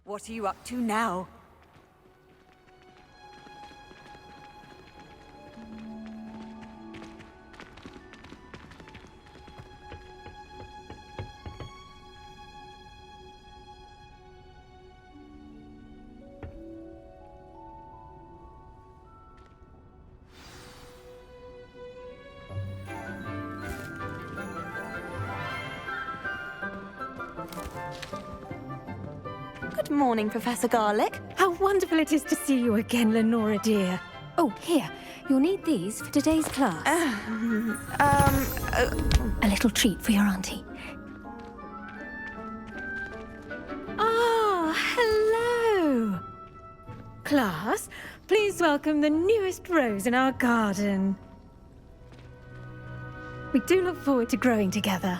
What are you up to now? Good morning, Professor Garlick. How wonderful it is to see you again, Lenora dear. Oh, here. You'll need these for today's class. A little treat for your auntie. Ah, hello. Class, please welcome the newest rose in our garden. We do look forward to growing together.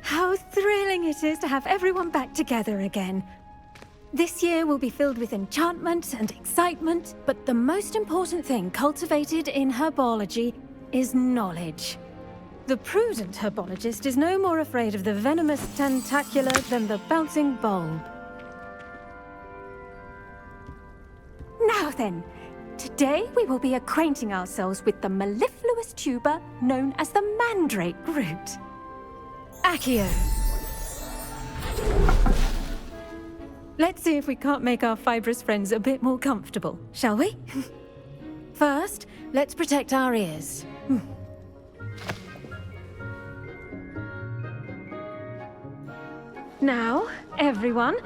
How thrilling it is to have everyone back together again. This year will be filled with enchantment and excitement, but the most important thing cultivated in herbology is knowledge. The prudent herbologist is no more afraid of the venomous tentacula than the bouncing bulb. Now then, today we will be acquainting ourselves with the mellifluous tuber known as the mandrake root. Accio. Let's see if we can't make our fibrous friends a bit more comfortable, shall we? First, let's protect our ears. Now, everyone,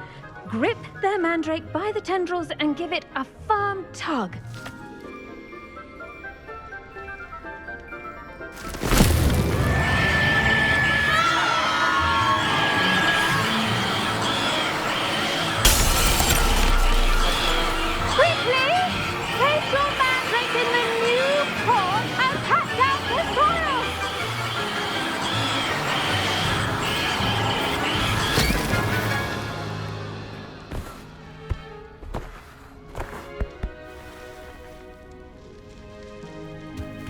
grip their mandrake by the tendrils and give it a firm tug.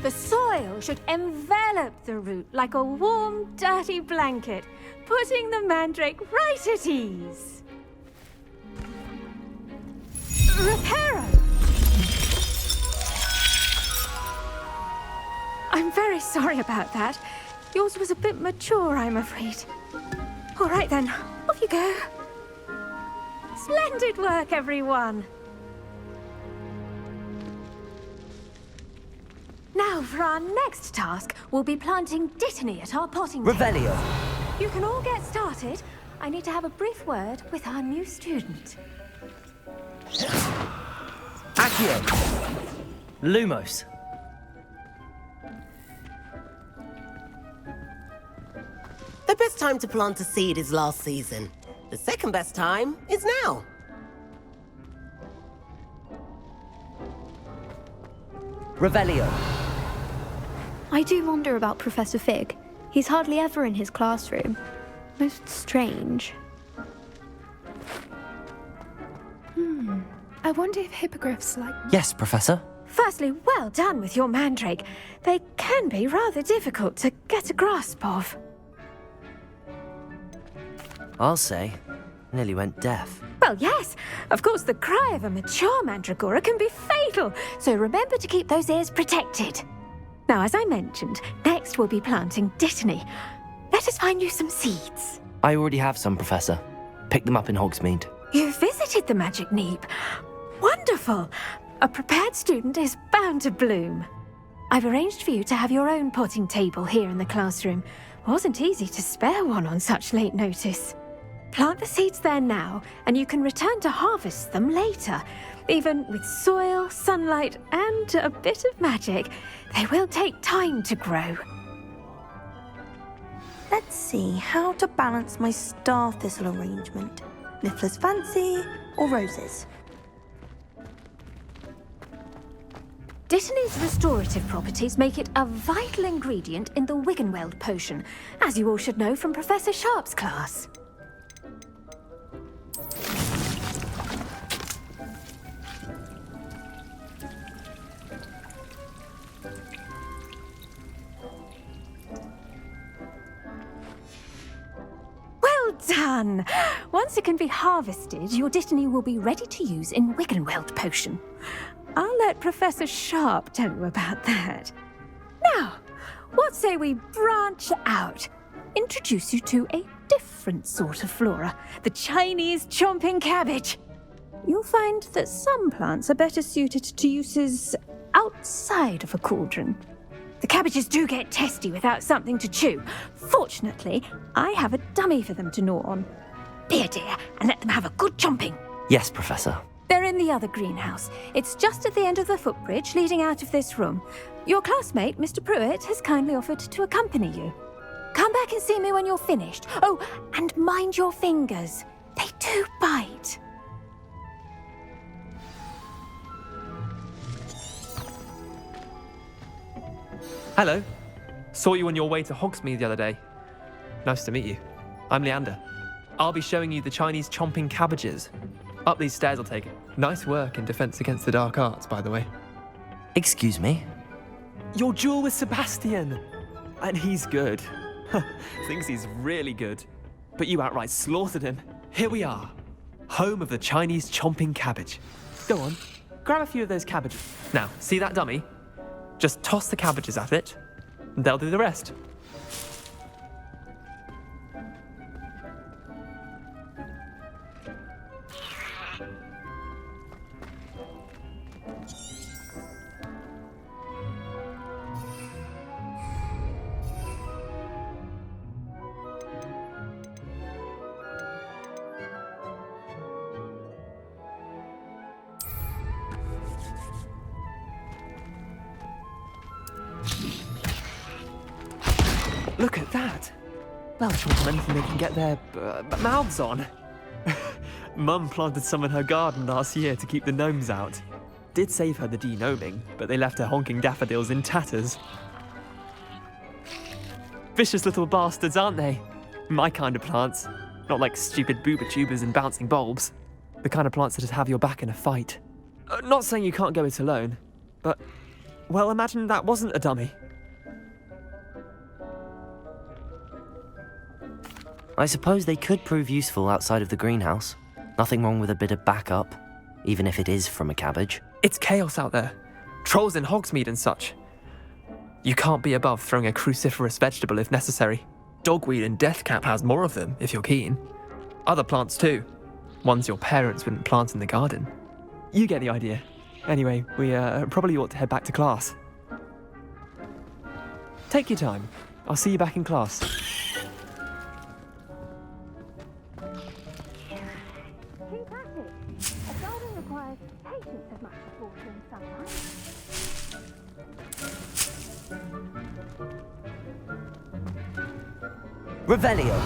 The soil should envelop the root like a warm, dirty blanket, putting the mandrake right at ease. Reparo! I'm very sorry about that. Yours was a bit mature, I'm afraid. All right then, off you go. Splendid work, everyone. Now, for our next task, we'll be planting dittany at our potting table. Revelio. You can all get started. I need to have a brief word with our new student. Accio. Lumos. The best time to plant a seed is last season. The second best time is now. Revelio. I do wonder about Professor Fig. He's hardly ever in his classroom. Most strange. I wonder if hippogriffs like... Yes, Professor. Firstly, well done with your mandrake. They can be rather difficult to get a grasp of. I'll say. Nearly went deaf. Well, yes. Of course, the cry of a mature mandragora can be fatal, so remember to keep those ears protected. Now, as I mentioned, next we'll be planting dittany. Let us find you some seeds. I already have some, Professor. Picked them up in Hogsmeade. You visited the Magic Neep. Wonderful. A prepared student is bound to bloom. I've arranged for you to have your own potting table here in the classroom. Wasn't easy to spare one on such late notice. Plant the seeds there now, and you can return to harvest them later. Even with soil, sunlight, and a bit of magic, they will take time to grow. Let's see how to balance my star thistle arrangement. Niffler's fancy or roses? Dittany's restorative properties make it a vital ingredient in the Wiggenweld potion, as you all should know from Professor Sharp's class. Well done! Once it can be harvested, your Dittany will be ready to use in Wiggenweld potion. I'll let Professor Sharp tell you about that. Now, what say we branch out? Introduce you to a different sort of flora, the Chinese chomping cabbage. You'll find that some plants are better suited to uses outside of a cauldron. The cabbages do get testy without something to chew. Fortunately, I have a dummy for them to gnaw on. Be a dear and let them have a good chomping. Yes, Professor. They're in the other greenhouse. It's just at the end of the footbridge leading out of this room. Your classmate, Mr. Pruitt, has kindly offered to accompany you. Come back and see me when you're finished. Oh, and mind your fingers. They do bite. Hello. Saw you on your way to Hogsmeade the other day. Nice to meet you. I'm Leander. I'll be showing you the Chinese chomping cabbages. Up these stairs I'll take it. Nice work in Defense Against the Dark Arts, by the way. Excuse me? Your duel with Sebastian! And he's good. Thinks he's really good. But you outright slaughtered him. Here we are. Home of the Chinese chomping cabbage. Go on, grab a few of those cabbages. Now, see that dummy? Just toss the cabbages at it, and they'll do the rest. Look at that! They'll chomp on anything they can get their mouths on. Mum planted some in her garden last year to keep the gnomes out. Did save her the de-gnoming, but they left her honking daffodils in tatters. Vicious little bastards, aren't they? My kind of plants. Not like stupid booba tubers and bouncing bulbs. The kind of plants that'd have your back in a fight. Not saying you can't go it alone, but, well, imagine that wasn't a dummy. I suppose they could prove useful outside of the greenhouse. Nothing wrong with a bit of backup, even if it is from a cabbage. It's chaos out there. Trolls in Hogsmeade and such. You can't be above throwing a cruciferous vegetable if necessary. Dogweed and deathcap has more of them, if you're keen. Other plants too. Ones your parents wouldn't plant in the garden. You get the idea. Anyway, we probably ought to head back to class. Take your time. I'll see you back in class. Keep at it. A garden requires patience as much as watering sometimes. Revelio!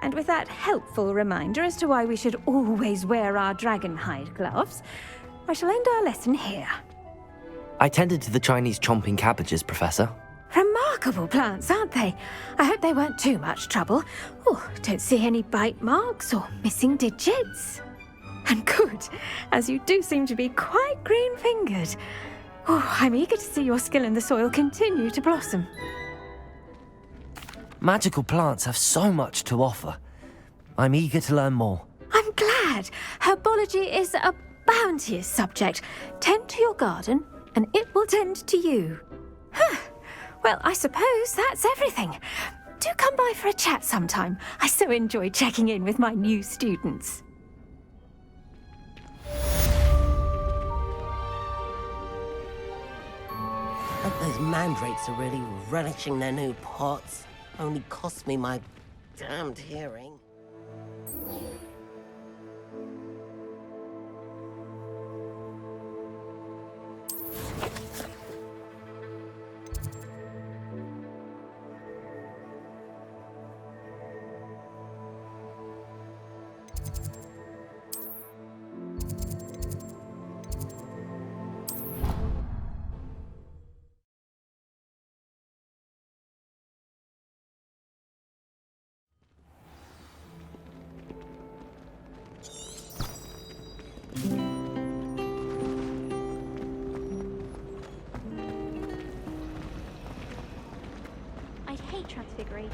And with that helpful reminder as to why we should always wear our dragon hide gloves, I shall end our lesson here. I tended to the Chinese chomping cabbages, Professor. Remarkable plants, aren't they? I hope they weren't too much trouble. Oh, don't see any bite marks or missing digits. And good, as you do seem to be quite green-fingered. Oh, I'm eager to see your skill in the soil continue to blossom. Magical plants have so much to offer. I'm eager to learn more. I'm glad. Herbology is a bounteous subject. Tend to your garden, and it will tend to you. Well, I suppose that's everything. Do come by for a chat sometime. I so enjoy checking in with my new students. Hope those mandrakes are really relishing their new pots. Only cost me my damned hearing. hate transfiguration.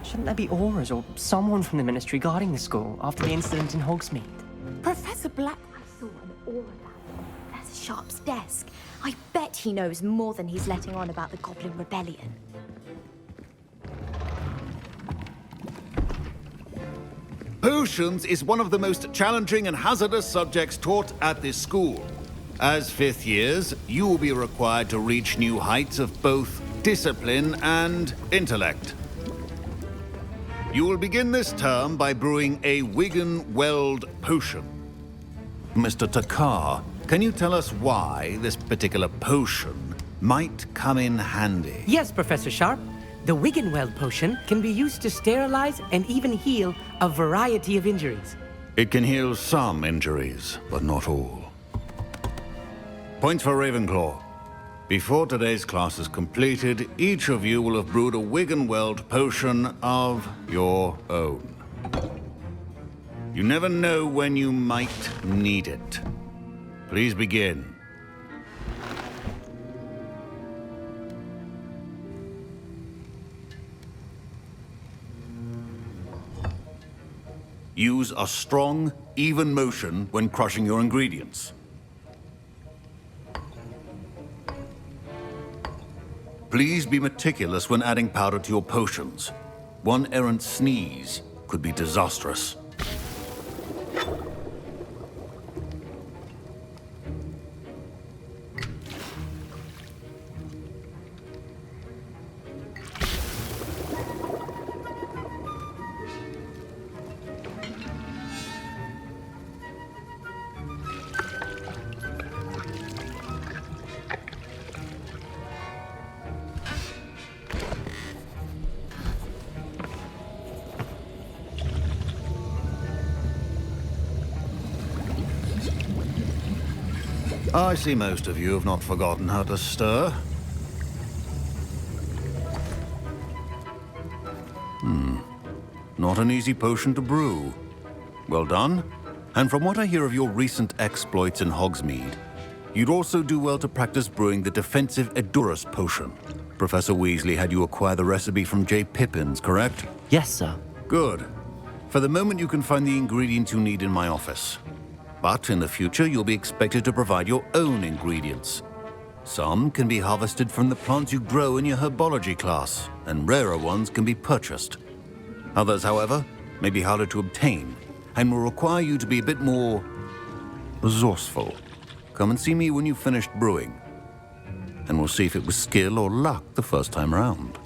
Shouldn't there be auras or someone from the ministry guarding the school after the incident in Hogsmeade? Professor Black. I saw an aura on Professor Sharp's desk. I bet he knows more than he's letting on about the Goblin Rebellion. Potions is one of the most challenging and hazardous subjects taught at this school. As fifth years, you will be required to reach new heights of both discipline and intellect. You will begin this term by brewing a Wigan-Weld potion. Mr. Takar, can you tell us why this particular potion might come in handy? Yes, Professor Sharp. The Wigan-Weld potion can be used to sterilize and even heal a variety of injuries. It can heal some injuries, but not all. Points for Ravenclaw. Before today's class is completed, each of you will have brewed a Wigan-Weld potion of your own. You never know when you might need it. Please begin. Use a strong, even motion when crushing your ingredients. Please be meticulous when adding powder to your potions. One errant sneeze could be disastrous. I see most of you have not forgotten how to stir. Not an easy potion to brew. Well done. And from what I hear of your recent exploits in Hogsmeade, you'd also do well to practice brewing the defensive Edurus potion. Professor Weasley had you acquire the recipe from J. Pippins, correct? Yes, sir. Good. For the moment, you can find the ingredients you need in my office. But in the future, you'll be expected to provide your own ingredients. Some can be harvested from the plants you grow in your herbology class, and rarer ones can be purchased. Others, however, may be harder to obtain, and will require you to be a bit more resourceful. Come and see me when you've finished brewing, and we'll see if it was skill or luck the first time around.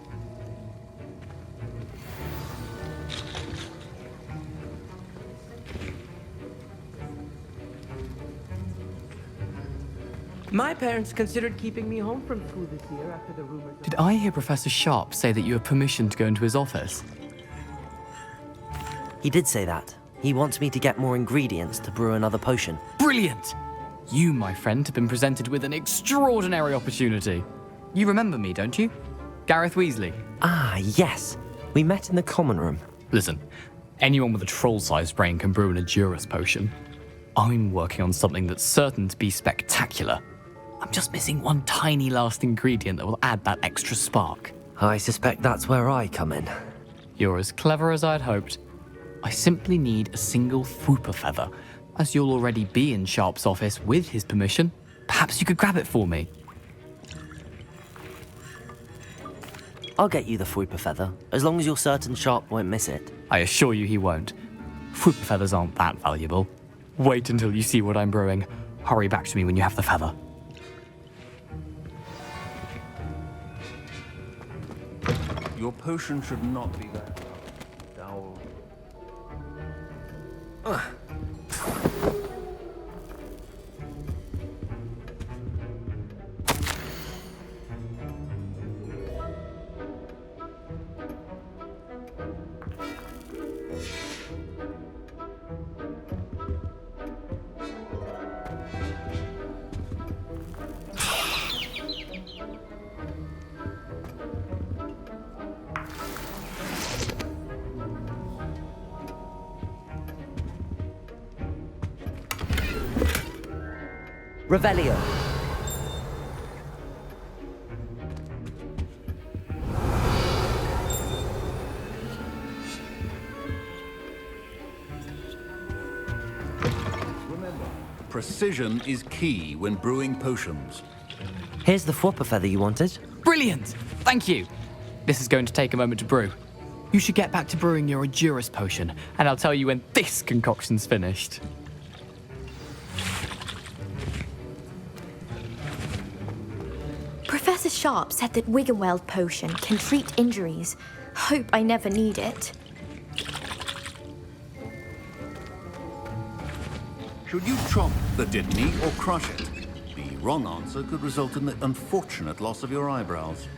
My parents considered keeping me home from school this year after the rumors. Did I hear Professor Sharp say that you have permission to go into his office? He did say that. He wants me to get more ingredients to brew another potion. Brilliant! You, my friend, have been presented with an extraordinary opportunity. You remember me, don't you? Gareth Weasley. Ah, yes. We met in the common room. Listen, anyone with a troll-sized brain can brew an Edurus potion. I'm working on something that's certain to be spectacular. I'm just missing one tiny last ingredient that will add that extra spark. I suspect that's where I come in. You're as clever as I'd hoped. I simply need a single Fwooper feather. As you'll already be in Sharp's office with his permission, perhaps you could grab it for me. I'll get you the Fwooper feather, as long as you're certain Sharp won't miss it. I assure you he won't. Fwooper feathers aren't that valuable. Wait until you see what I'm brewing. Hurry back to me when you have the feather. Your potion should not be that dull. Revelio. Precision is key when brewing potions. Here's the whopper feather you wanted. Brilliant! Thank you. This is going to take a moment to brew. You should get back to brewing your Edurus potion, and I'll tell you when this concoction's finished. Professor Sharp said that Wiggenweld potion can treat injuries. Hope I never need it. Should you chop the Dittany or crush it? The wrong answer could result in the unfortunate loss of your eyebrows.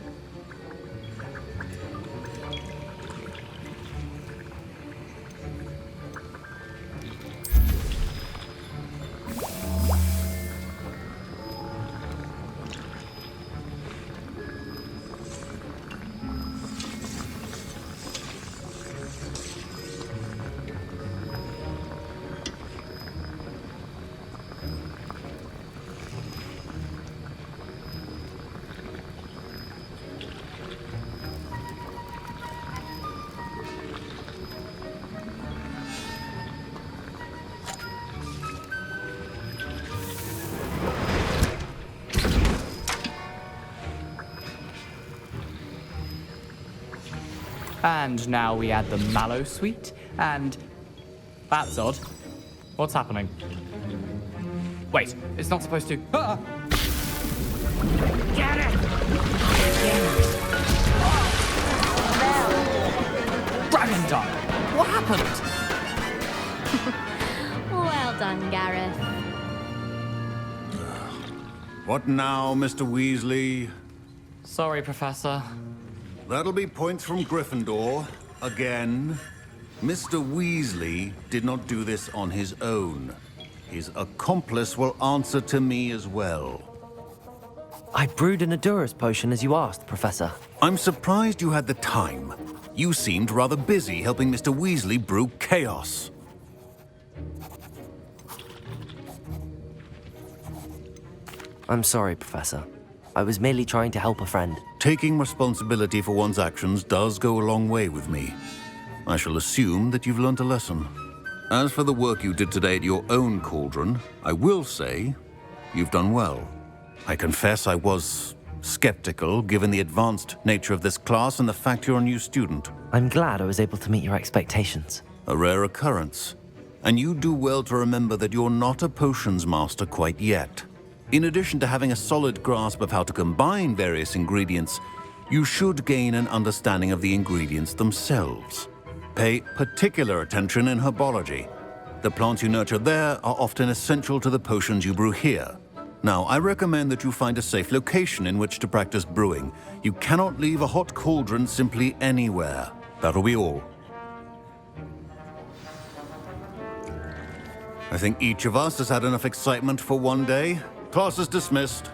And now we add the mallow sweet, and... That's odd. What's happening? Wait, it's not supposed to... Ah! Get it! Dragon Dog! What happened? Well done, Gareth. What now, Mr. Weasley? Sorry, Professor. That'll be points from Gryffindor. Again. Mr. Weasley did not do this on his own. His accomplice will answer to me as well. I brewed an Edurus potion as you asked, Professor. I'm surprised you had the time. You seemed rather busy helping Mr. Weasley brew chaos. I'm sorry, Professor. I was merely trying to help a friend. Taking responsibility for one's actions does go a long way with me. I shall assume that you've learnt a lesson. As for the work you did today at your own cauldron, I will say you've done well. I confess I was skeptical, given the advanced nature of this class and the fact you're a new student. I'm glad I was able to meet your expectations. A rare occurrence. And you do well to remember that you're not a potions master quite yet. In addition to having a solid grasp of how to combine various ingredients, you should gain an understanding of the ingredients themselves. Pay particular attention in herbology. The plants you nurture there are often essential to the potions you brew here. Now, I recommend that you find a safe location in which to practice brewing. You cannot leave a hot cauldron simply anywhere. That'll be all. I think each of us has had enough excitement for one day. Class is dismissed.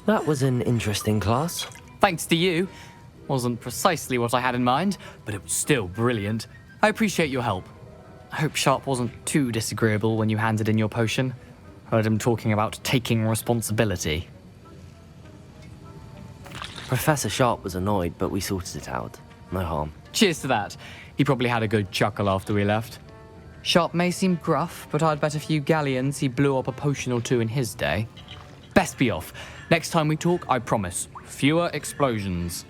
That was an interesting class. Thanks to you. Wasn't precisely what I had in mind, but it was still brilliant. I appreciate your help. I hope Sharp wasn't too disagreeable when you handed in your potion. Heard him talking about taking responsibility. Professor Sharp was annoyed, but we sorted it out. No harm. Cheers to that. He probably had a good chuckle after we left. Sharp may seem gruff, but I'd bet a few galleons he blew up a potion or two in his day. Best be off. Next time we talk, I promise, fewer explosions.